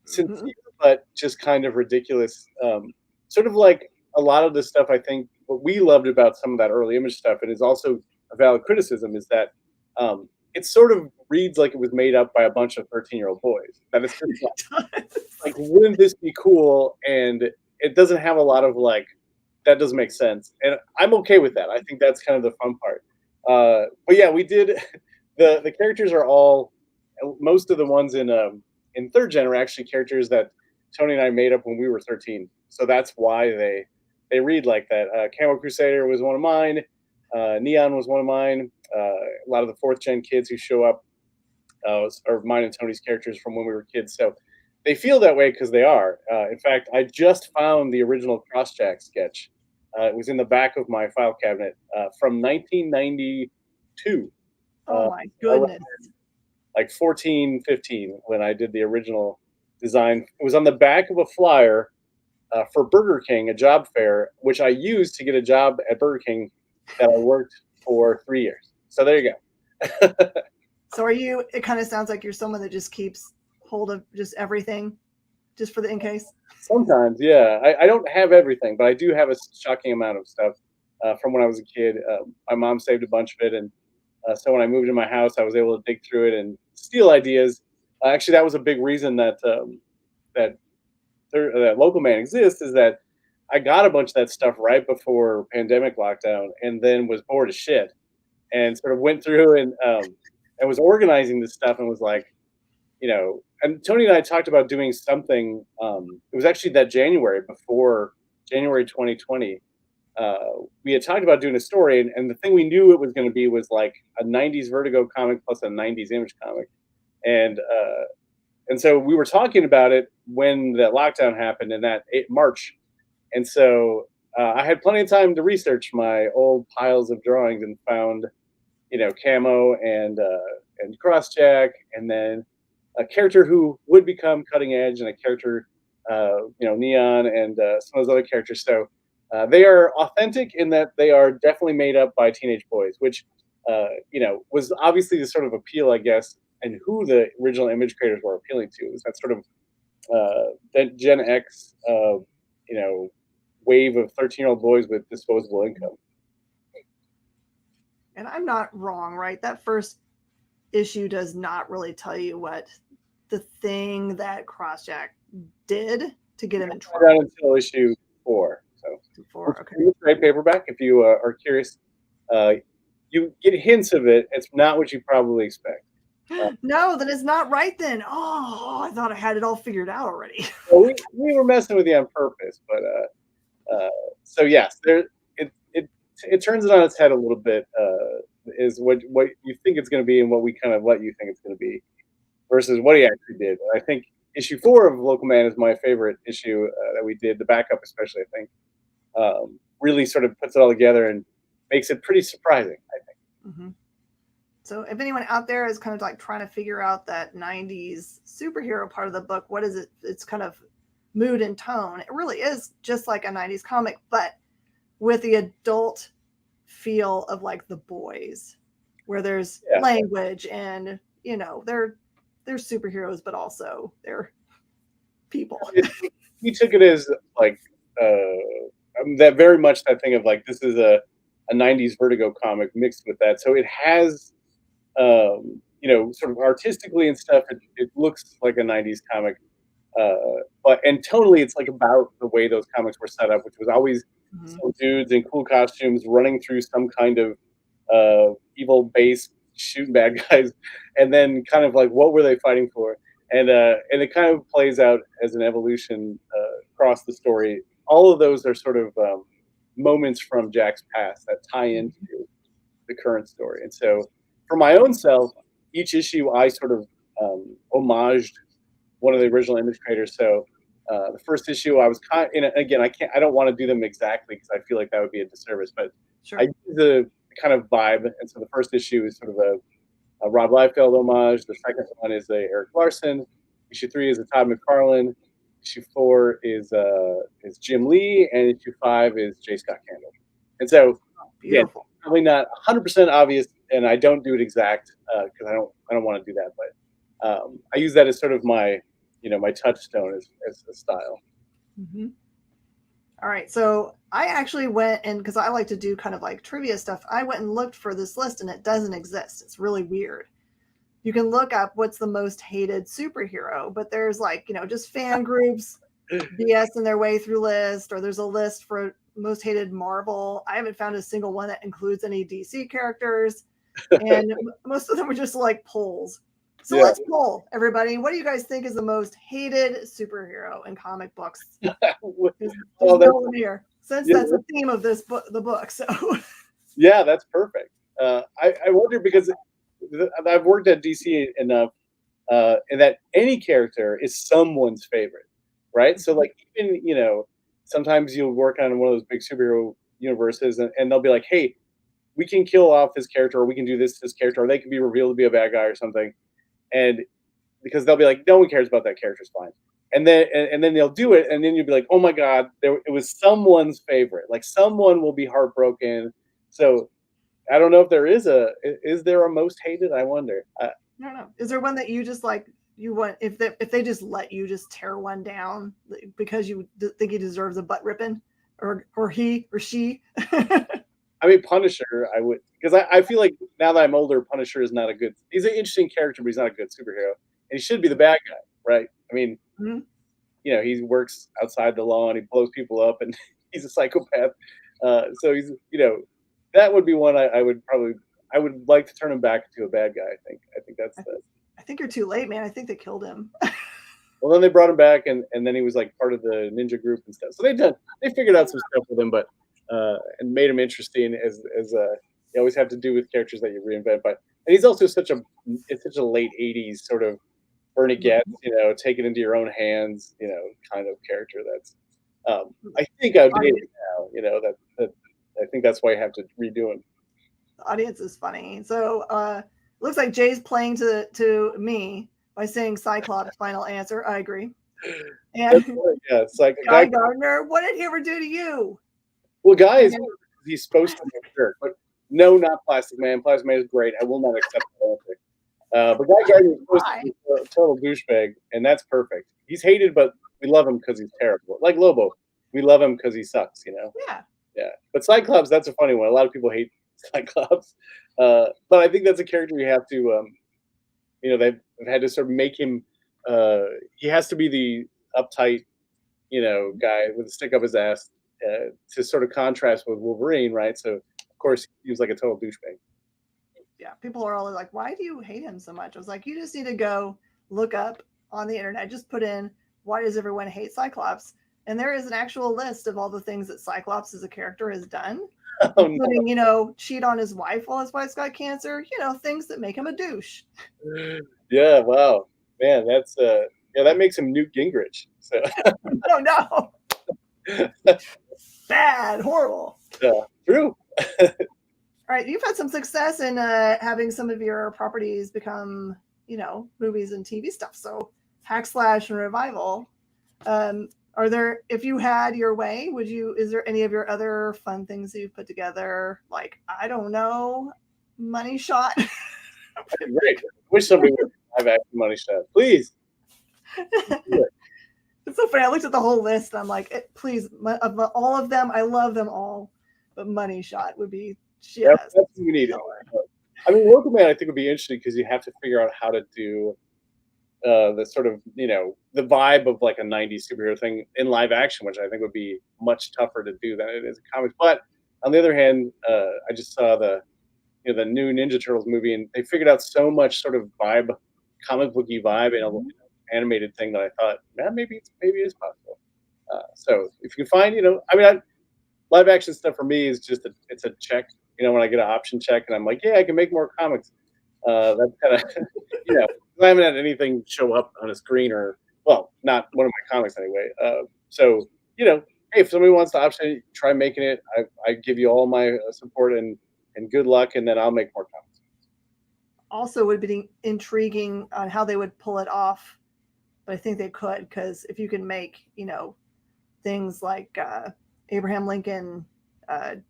sincere, but just kind of ridiculous. Sort of like a lot of the stuff. I think what we loved about some of that early Image stuff, and is also a valid criticism, is that it sort of reads like it was made up by a bunch of 13-year-old boys. That it's just like, wouldn't this be cool? And it doesn't have a lot of like, that doesn't make sense. And I'm okay with that. I think that's kind of the fun part. But yeah, we did. The characters are all, most of the ones in Third Gen are actually characters that Tony and I made up when we were 13. So that's why they read like that. Camo Crusader was one of mine. Neon was one of mine. A lot of the 4th Gen kids who show up are mine and Tony's characters from when we were kids. So they feel that way because they are. In fact, I just found the original Crossjack sketch. It was in the back of my file cabinet from 1992. Oh my goodness. Like 14, 15, when I did the original design. It was on the back of a flyer for Burger King, a job fair, which I used to get a job at Burger King that I worked for 3 years. So there you go. So it kind of sounds like you're someone that just keeps hold of just everything, just for the in case? Sometimes, yeah. I don't have everything, but I do have a shocking amount of stuff from when I was a kid. My mom saved a bunch of it, and so when I moved to my house, I was able to dig through it and steal ideas. Actually, that was a big reason that that Local Man exists, is that I got a bunch of that stuff right before pandemic lockdown, and then was bored as shit, and sort of went through and was organizing this stuff, and was like, and Tony and I talked about doing something. It was actually that January, before January 2020. We had talked about doing a story, and the thing we knew it was going to be was like a 90s Vertigo comic plus a 90s Image comic. And so we were talking about it when that lockdown happened in that March. And so I had plenty of time to research my old piles of drawings and found, Camo and Crossjack, and then a character who would become Cutting Edge, and a character, Neon, and some of those other characters. So they are authentic in that they are definitely made up by teenage boys, which, was obviously the sort of appeal, I guess, and who the original Image creators were appealing to. Was that sort of that Gen X, wave of 13-year-old boys with disposable income. And I'm not wrong, right? That first issue does not really tell you what the thing that Crossjack did to get him in trouble. Not until issue 4. So 4, okay. Trade paperback, if you are curious. You get hints of it. It's not what you probably expect. No, that is not right then. Oh, I thought I had it all figured out already. Well, we were messing with you on purpose, but so yes, it turns it on its head a little bit. Is what you think it's going to be and what we kind of let you think it's going to be, versus what he actually did. And I think issue 4 of Local Man is my favorite issue that we did. The backup, especially, I think, really sort of puts it all together and makes it pretty surprising, I think. Mm-hmm. So if anyone out there is kind of like trying to figure out that 90s superhero part of the book, what is it? It's kind of mood and tone. It really is just like a 90s comic, but with the adult feel of like The Boys, where there's language and, they're superheroes, but also they're people. He took it as like that, very much that thing of like, this is a 90s Vertigo comic mixed with that. So it has, sort of artistically and stuff, it looks like a 90s comic. But tonally, it's like about the way those comics were set up, which was always some dudes in cool costumes running through some kind of evil base, shooting bad guys, and then kind of like, what were they fighting for? And it kind of plays out as an evolution across the story. All of those are sort of moments from Jack's past that tie into the current story. And so, for my own self, each issue I sort of homaged one of the original Image creators. So the first issue I was again, I don't want to do them exactly because I feel like that would be a disservice, but Sure. I use the kind of vibe. And so the first issue is sort of a Rob Liefeld homage. The second one is a Eric Larson. Issue 3 is a Todd McFarlane. Issue 4 is Jim Lee, and issue 5 is J. Scott Campbell. And so, Beautiful. Yeah, probably not 100% obvious, and I don't do it exact because I don't want to do that. But I use that as sort of my my touchstone as a style. Mm-hmm. All right, so I actually went and because I like to do kind of like trivia stuff, I went and looked for this list, and it doesn't exist. It's really weird. You can look up what's the most hated superhero, but there's like, just fan groups BSing their way through list, or there's a list for most hated Marvel. I haven't found a single one that includes any DC characters, and most of them are just like polls. So let's poll, everybody. What do you guys think is the most hated superhero in comic books? Here, since that's the theme of this book, the book. So yeah, that's perfect. I wonder because I've worked at DC enough, and that any character is someone's favorite, right? So like even sometimes you'll work on one of those big superhero universes, and they'll be like, hey, we can kill off this character, or we can do this character, or they can be revealed to be a bad guy or something. And because they'll be like, no one cares about that character, it's fine. And then they'll do it, and then you'll be like, oh my God, it was someone's favorite. Like someone will be heartbroken. So I don't know if there is there a most hated? I wonder. I don't know. Is there one that you just like you want if they just let you just tear one down because you think he deserves a butt ripping, or he or she. I mean, Punisher, I would, because I feel like now that I'm older, Punisher is not a good. He's an interesting character, but he's not a good superhero, and he should be the bad guy, right? I mean, Mhm. he works outside the law and he blows people up, and he's a psychopath. So he's, that would be one I would probably. I would like to turn him back into a bad guy. I think that's the. I think you're too late, man. I think they killed him. Well, then they brought him back, and then he was like part of the ninja group and stuff. So they figured out some stuff with him, but and made him interesting as you always have to do with characters that you reinvent. But and he's also such a late '80s sort of Bernie Getz, take it into your own hands, kind of character. That's I think outdated now. That I think that's why you have to redo him. The audience is funny. So looks like Jay's playing to me by saying Cyclops' final answer. I agree. And Yeah, it's like Guy Gardner, what did he ever do to you? Well, Guy is he's supposed to be a jerk, but no, not Plastic Man. Plastic Man is great. I will not accept that answer. But Guy Gardner is supposed to be a total douchebag, and that's perfect. He's hated, but we love him because he's terrible. Like Lobo, we love him because he sucks. Yeah. Yeah. But Cyclops, that's a funny one. A lot of people hate Cyclops, but I think that's a character you have to. They've had to sort of make him. He has to be the uptight, guy with a stick up his ass to sort of contrast with Wolverine, right? So of course he was like a total douchebag. Yeah, people are all like, "Why do you hate him so much?" I was like, "You just need to go look up on the internet. Just put in why does everyone hate Cyclops, and there is an actual list of all the things that Cyclops as a character has done." Including, cheat on his wife while his wife's got cancer, things that make him a douche. Yeah, wow. Man, that's that makes him Newt Gingrich. So I don't know. Bad, horrible. Yeah, true. All right, you've had some success in having some of your properties become, movies and TV stuff. So Hack Slash and Revival. If you had your way, is there any of your other fun things that you've put together? Like, I don't know, Money Shot. Great. I wish somebody would have action Money Shot, please. It's so funny. I looked at the whole list and I'm like, please, of all of them, I love them all, but Money Shot would be That's what we need. I mean, Local Man, I think would be interesting because you have to figure out how to do the sort of the vibe of like a 90s superhero thing in live action, which I think would be much tougher to do than it is in comics. But on the other hand, I just saw the new Ninja Turtles movie, and they figured out so much sort of vibe, comic booky vibe in an animated thing that I thought, man, maybe it is possible. So if you can find, live action stuff for me is just it's a check. When I get an option check and I'm like, yeah, I can make more comics. That's kind of I haven't had anything show up on a screen not one of my comics anyway. So hey, if somebody wants to option, try making it. I give you all my support and good luck, and then I'll make more comics. Also, would be intriguing on how they would pull it off, but I think they could, because if you can make things like Abraham Lincoln,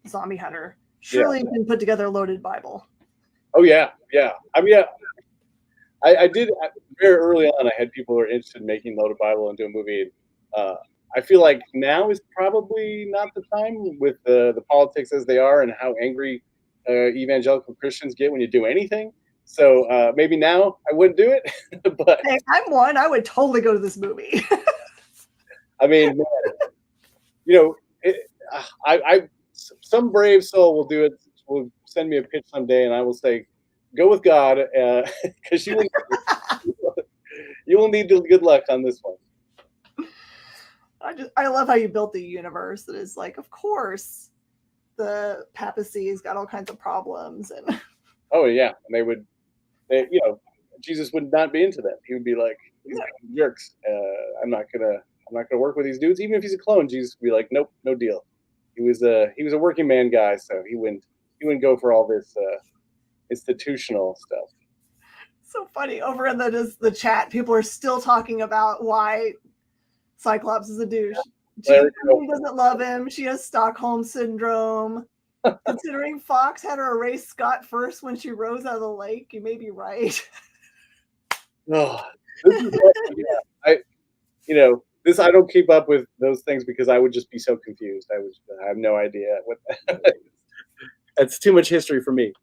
Zombie Hunter, surely you can put together a loaded Bible. Oh yeah. I mean, I did very early on. I had people who were interested in making loaded Bible into a movie. I feel like now is probably not the time with the politics as they are and how angry evangelical Christians get when you do anything. So maybe now I wouldn't do it. But hey, I'm one. I would totally go to this movie. I mean, man, some brave soul will do it. Will send me a pitch someday, and I will say, "Go with God," because you will need good luck on this one. I love how you built the universe. That is like, of course, the papacy's got all kinds of problems, and oh yeah, and Jesus would not be into them. He would be like, "These jerks. I'm not gonna work with these dudes, even if he's a clone." Jesus would be like, "Nope, no deal." He was a working man guy, so he wouldn't go for all this institutional stuff. So funny. Over in the chat, people are still talking about why Cyclops is a douche. She doesn't love him. She has Stockholm syndrome. Considering Fox had her erased scot first when she rose out of the lake, you may be right. Oh, This is this I don't keep up with those things because I would just be so confused. I have no idea what. It's too much history for me.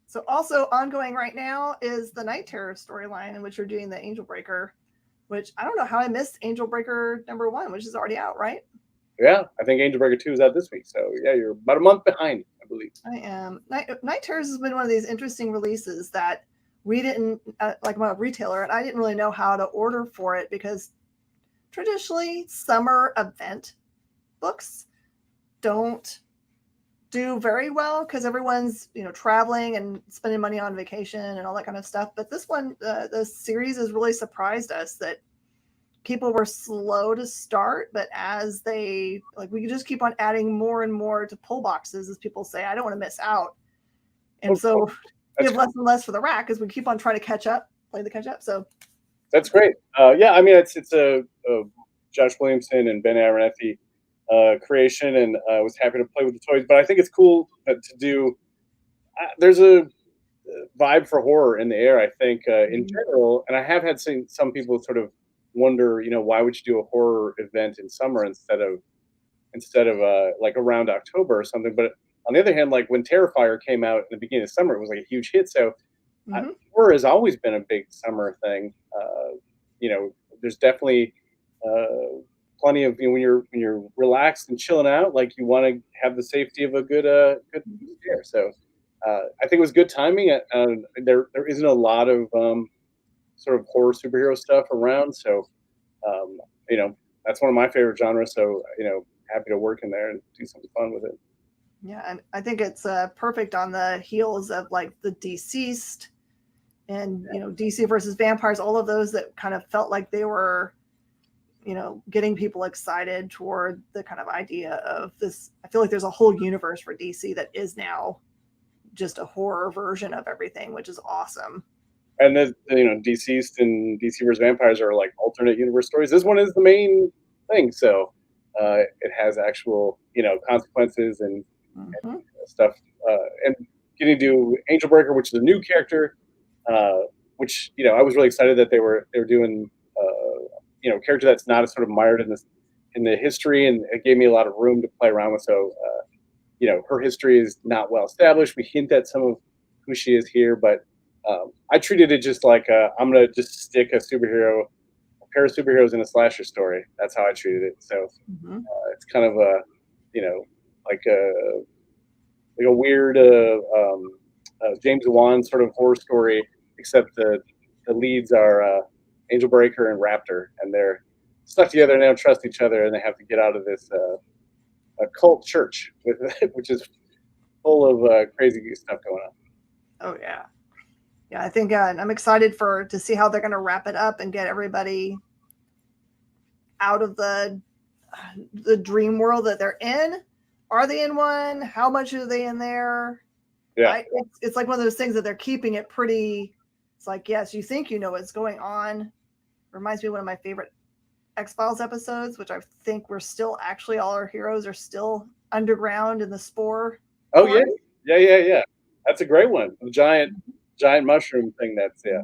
So also ongoing right now is the Night Terror storyline in which you're doing the Angel Breaker, which I don't know how I missed Angel Breaker #1, which is already out, right? Yeah, I think Angel Breaker 2 is out this week. So yeah, you're about a month behind, I believe. I am. Night Terrors has been one of these interesting releases that we didn't, like I'm a retailer, and I didn't really know how to order for it because traditionally summer event books don't do very well because everyone's traveling and spending money on vacation and all that kind of stuff. But this one, the series has really surprised us that people were slow to start, but as we could just keep on adding more and more to pull boxes, as people say. I don't want to miss out, and so we have less and less for the rack as we keep on trying to play the catch up. So that's great. Yeah, I mean it's a Josh Williamson and Ben Abernethy creation, and I was happy to play with the toys. But I think it's cool to do. There's a vibe for horror in the air, I think, in general. And I have had seen some people sort of wonder, why would you do a horror event in summer instead of like around October or something? But on the other hand, like when Terrifier came out in the beginning of summer, it was like a huge hit. So horror has always been a big summer thing. There's definitely plenty of when you're relaxed and chilling out, like you want to have the safety of a good air. So I think it was good timing. There isn't a lot of sort of horror superhero stuff around, so that's one of my favorite genres. So happy to work in there and do something fun with it. Yeah, and I think it's perfect on the heels of like the Deceased and DC versus Vampires, all of those that kind of felt like they were getting people excited toward the kind of idea of this. I feel like there's a whole universe for DC that is now just a horror version of everything, which is awesome. And the Deceased and DC vs. Vampires are like alternate universe stories. This one is the main thing, so it has actual consequences and stuff. And getting to do Angel Breaker, which is a new character, which I was really excited that they were doing a character that's not sort of mired in the history, and it gave me a lot of room to play around with. So her history is not well established. We hint at some of who she is here, but I treated it just like I'm gonna just stick a pair of superheroes in a slasher story. That's how I treated it. So it's kind of like a weird James Wan sort of horror story, except the leads are Angel Breaker and Raptor, and they're stuck together and they don't trust each other, and they have to get out of this cult church which is full of crazy stuff going on. Oh yeah. Yeah, I think I'm excited to see how they're going to wrap it up and get everybody out of the dream world that they're in. Are they in one? How much are they in there? Yeah, it's like one of those things that they're keeping it pretty. It's like, yes, you think you know what's going on. Reminds me of one of my favorite X-Files episodes, which I think we're still actually all our heroes are still underground in the spore. Oh yeah. That's a great one. The giant mushroom thing. That's I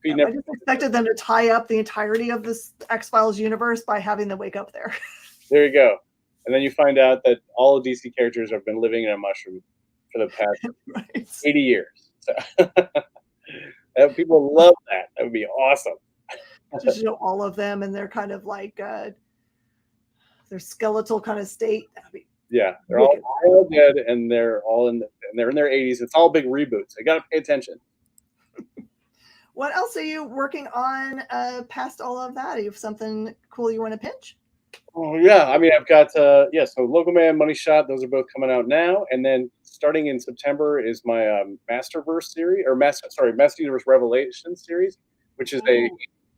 just expected them to tie up the entirety of this X-Files universe by having them wake up there. There you go. And then you find out that all of DC characters have been living in a mushroom for the past 80 years. So people love that. That would be awesome. Just all of them, and they're kind of like their skeletal kind of state. Yeah, they're all dead, and they're in their 80s. It's all big reboots. You got to pay attention. What else are you working on past all of that? Do you have something cool you want to pitch? Oh yeah, I mean I've got so Local Man, Money Shot. Those are both coming out now, and then starting in September is my Masterverse series, or Master Universe Revelation series, which is a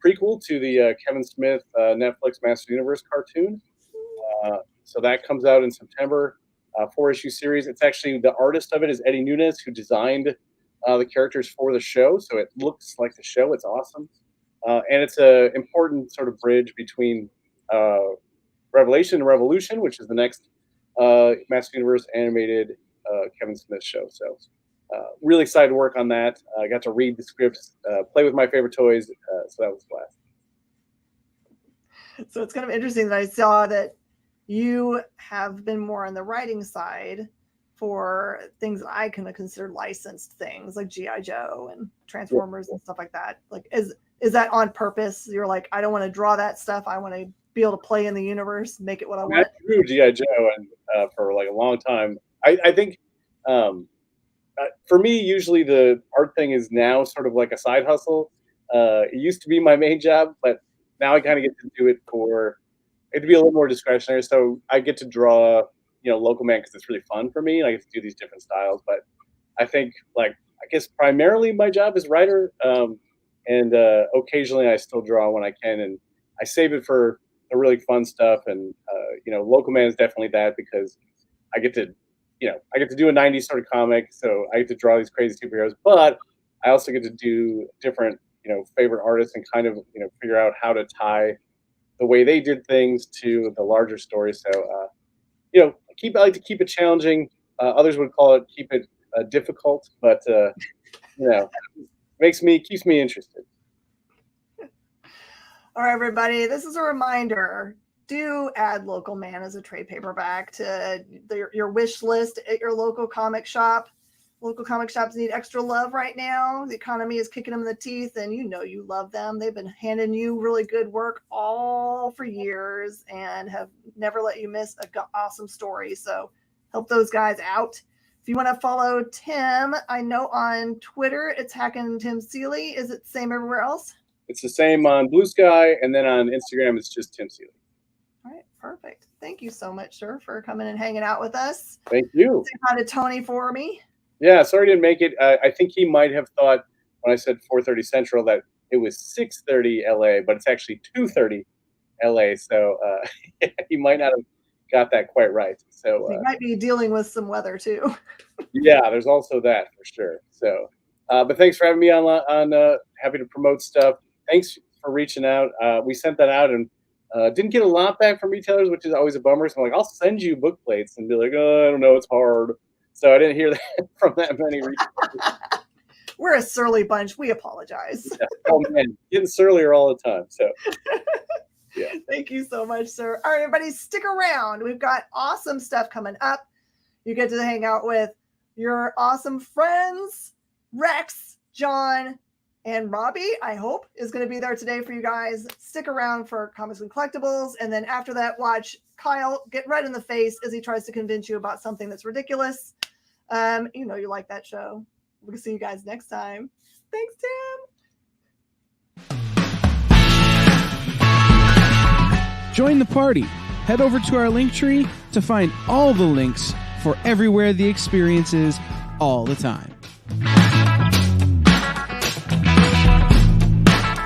prequel to the Kevin Smith Netflix Master Universe cartoon. So that comes out in September, 4-issue series. It's actually, the artist of it is Eddie Nunes, who designed the characters for the show. So it looks like the show. It's awesome. And it's an important sort of bridge between Revelation and Revolution, which is the next Master Universe animated Kevin Smith show. So really excited to work on that. I got to read the scripts, play with my favorite toys, so that was a blast. So it's kind of interesting that I saw that you have been more on the writing side for things that I can consider licensed things like G.I. Joe and Transformers and stuff like that. Like, is that on purpose? You're like, I don't want to draw that stuff. I want to be able to play in the universe, make it what I want. I drew G.I. Joe and for like a long time. I think for me, usually the art thing is now sort of like a side hustle. It used to be my main job, but now I kind of get to do it to be a little more discretionary. So I get to draw, Local Man because it's really fun for me. And I get to do these different styles. But I think, I guess primarily my job is writer. And occasionally I still draw when I can. And I save it for the really fun stuff. And, Local Man is definitely that because I get to do a 90s sort of comic. So I get to draw these crazy superheroes. But I also get to do different favorite artists and kind of, figure out how to tie the way they did things to the larger story. So, I like to keep it challenging. Others would call it keep it difficult, but keeps me interested. All right, everybody. This is a reminder. Do add Local Man as a trade paperback to your wish list at your local comic shop. Local comic shops need extra love right now. The economy is kicking them in the teeth, and you love them. They've been handing you really good work all for years and have never let you miss an awesome story. So help those guys out. If you want to follow Tim, I know on Twitter it's Hacking Tim Seeley. Is it the same everywhere else? It's the same on Blue Sky, and then on Instagram it's just Tim Seeley. All right, perfect. Thank you so much, sir, for coming and hanging out with us. Thank you. Say hi to Tony for me. Yeah, sorry I didn't make it. I think he might have thought when I said 4:30 Central that it was 6:30 LA, but it's actually 2:30 LA. So he might not have got that quite right. So he might be dealing with some weather too. Yeah, there's also that for sure. So, but thanks for having me on. Happy to promote stuff. Thanks for reaching out. We sent that out and didn't get a lot back from retailers, which is always a bummer. So I'm like, I'll send you book plates and be like, oh, I don't know, it's hard. So I didn't hear that from that many retailers. We're a surly bunch. We apologize. Yeah. Oh man, getting surlier all the time. So yeah. Thank you so much, sir. All right, everybody, stick around. We've got awesome stuff coming up. You get to hang out with your awesome friends, Rex, John, and Robbie, I hope, is going to be there today for you guys. Stick around for Comics and Collectibles. And then after that, watch Kyle get red in the face as he tries to convince you about something that's ridiculous. You like that show. We'll see you guys next time. Thanks, Tim. Join the party. Head over to our link tree to find all the links for everywhere the experience is all the time.